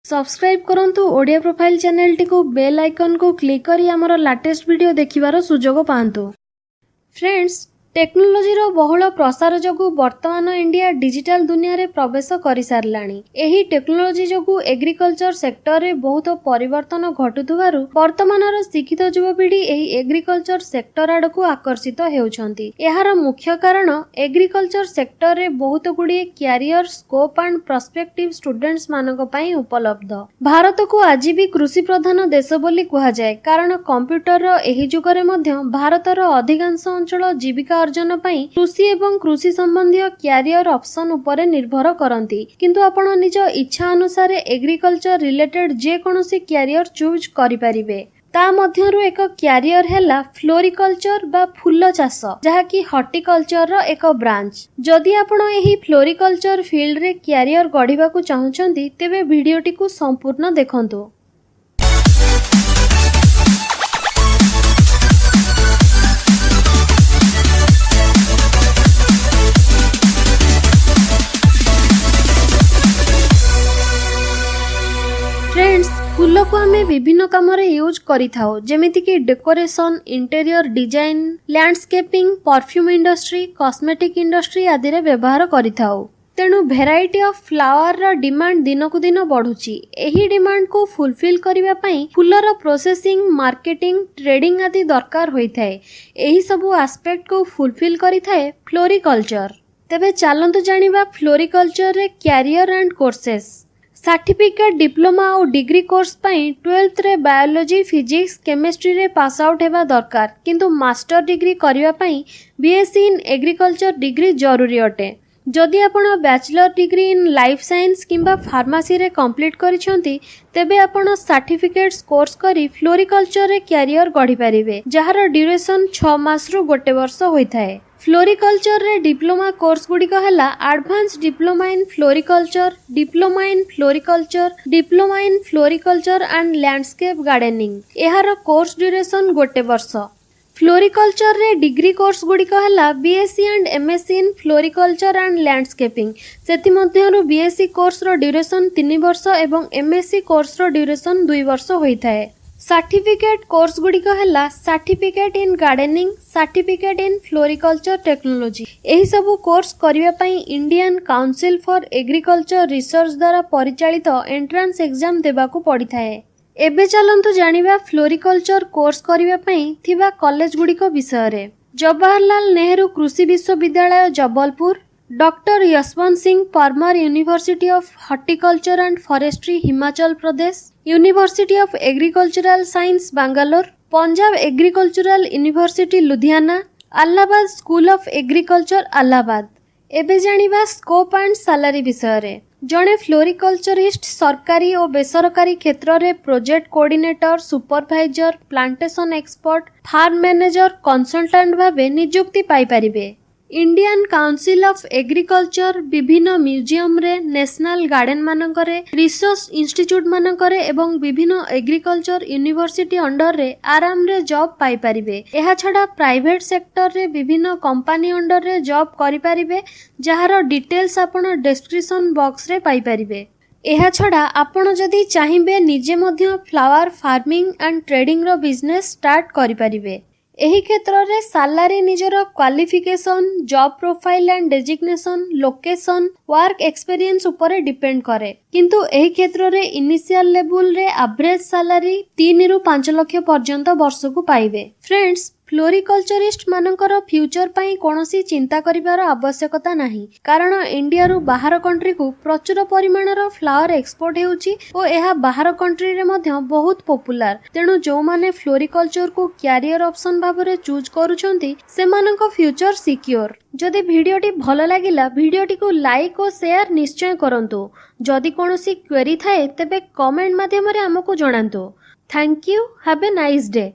Subscribe करंतु Odia profile channel T को bell icon को क्लिक करी हमर लेटेस्ट वीडियो देखिबार सुजोग पांतु। फ्रेंड्स, टेक्नोलोजी रो बहुल प्रसार जगु वर्तमान इंडिया डिजिटल दुनिया रे प्रवेश करि सारलाणी। एही टेक्नोलोजी जगु एग्रीकल्चर सेक्टर रे बहुत परिवर्तन घटुथुवारु वर्तमान रो शिक्षित युवपीढ़ी एही एग्रीकल्चर सेक्टर आडकु आकर्षित हेउछंती। एहार मुख्य कारण एग्रीकल्चर सेक्टर रे बहुत गुडी career scope and perspective students मानक पई उपलब्ध। भारत को आज भी कृषि प्रधान देश बोली कुहा जाय, कारण कंप्यूटर रो एही जुगरे मध्य भारत रो अधिकांश अंचल जीविका अर्जन पई कृषि एवं कृषि संबंधी कैरियर ऑप्शन उपरे निर्भर करंती। किंतु आपण निज इच्छा अनुसार एग्रीकल्चर रिलेटेड जे कोनोसी कैरियर चूज करि परिबे। ता मध्यरु एक कैरियर हैला फ्लोरिकल्चर बा फूल चाष, जहा कि हॉर्टिकल्चर रो एक ब्रांच। जदि आपण एही फ्लोरिकल्चर फील्ड रे कैरियर गढिबा को चाहुचंती तेबे वीडियोटी को संपूर्ण देखंतु। फ्रेंड्स, फूल को आमे विभिन्न काम रे यूज करि थाओ, जेमिति कि decoration, interior design, landscaping, perfume industry, cosmetic industry आदि रे व्यवहार करि थाओ। तेणु भेराइटी ऑफ फ्लावर रा डिमांड दिन को दिन बढ़ुची। एही डिमांड को फुलफिल करिवा पई फूलर प्रोसेसिंग, मार्केटिंग, ट्रेडिंग आदि दरकार होई थाए। एही सबु एस्पेक्ट को फुलफिल करि थाए फ्लोरिकल्चर। तेबे चालंतु जानिबा फ्लोरिकल्चर रे career and courses. Certificate, diploma और डिग्री कोर्स पई 12th रे बायोलॉजी, फिजिक्स, केमिस्ट्री रे पास आउट हेबा दरकार, किंतु मास्टर डिग्री करिवा पई बीएससी इन एग्रीकल्चर डिग्री जरूरी अटे। जदि आपण bachelor degree in life science किंबा फार्मेसी रे कंप्लीट करिसंती तेबे आपण सर्टिफिकेट्स कोर्स करी फ्लोरिकल्चर रे कैरियर गढी परिबे, जहार ड्यूरेशन 6 मास रु 1 वर्ष होइथाए। फ्लोरिकल्चर रे डिप्लोमा कोर्स गुड़िक है advance diploma in floriculture, diploma in floriculture, diploma in floriculture and landscape gardening. एहार कोर्स ड्यूरेशन 1 वर्ष। फ्लोरिकल्चर रे डिग्री कोर्स गुड़िक है BSc and MSc in floriculture and landscaping. सेति मध्यरु बीएससी कोर्स रो ड्यूरेशन 3 वर्ष एवं एमएससी कोर्स रो ड्यूरेशन 2 वर्ष होइथाए। Certificate course गुड़िक है certificate in gardening, certificate in floriculture technology. एही सबु कोर्स करिवा पई Indian council for agriculture research द्वारा परिचालित एंट्रांस एग्जाम देबाकू पड़िथाए। एबे चलंतु जानिबा फ्लोरिकल्चर कोर्स करिवा पई थिबा कॉलेज गुड़िक विषय रे। जवाहरलाल नेहरू कृषि विश्वविद्यालय Jabalpur, doctor Yashwant Singh Parmar university of horticulture and forestry Himachal Pradesh, university of agricultural science Bangalore, Punjab agricultural university Ludhiana, Allahabad school of agriculture Allahabad. एबे जानिबा स्कोप एंड सैलरी विषय रे। जणे फ्लोरिकल्चरिस्ट सरकारी और बेसरकारी क्षेत्र रे project coordinator, supervisor, plantation expert, farm manager, consultant भाबे नियुक्ति पाई परिबे। इंडियन काउंसिल ऑफ एग्रीकल्चर विभिन्न म्यूजियम रे, नेशनल गार्डन मानकरे, रिसर्च इंस्टीट्यूट मानकरे एवं विभिन्न एग्रीकल्चर यूनिवर्सिटी अंडर रे आराम रे जॉब पाई परिबे। एहा छडा प्राइवेट सेक्टर रे विभिन्न कंपनी अंडर रे जॉब करि परिबे, जहार डिटेल्स आपण डिस्क्रिप्शन बॉक्स रे पाई परिबे। एहा छडा आपण जदि चाहिबे निजे मध्य फ्लावर फार्मिंग एंड ट्रेडिंग रो बिजनेस स्टार्ट करि परिबे। एही क्षेत्र रे सैलरी निजर qualification, job profile and designation, location, work experience ऊपर डिपेंड करे। किंतु एही क्षेत्र रे इनिशियल लेवल रे एवरेज सैलरी 3 रु 5 लाख पर्यंत वर्ष को पाइबे। फ्रेंड्स, फ्लोरिकल्चरिस्ट मानकर फ्यूचर पई कोनोसी चिंता करिवार आवश्यकता नाही, कारण इंडिया रु बाहर कंट्री को प्रचुर परिमाणर फ्लावर एक्सपोर्ट हेउची ओ एहा बाहर कंट्री रे मध्य बहुत पॉपुलर। तेणु जो माने फ्लोरिकल्चर को कैरियर ऑप्शन भाबरे चूज करूछंती सेमानक फ्यूचर सिक्योर। जदि वीडियोटी भल लागिला वीडियोटी को लाइक और शेयर निश्चय करंतु। जदि कोनोसी क्वेरी थाए तेबे कमेंट माध्यम रे हमकु जणांतु। Thank you, have a nice day.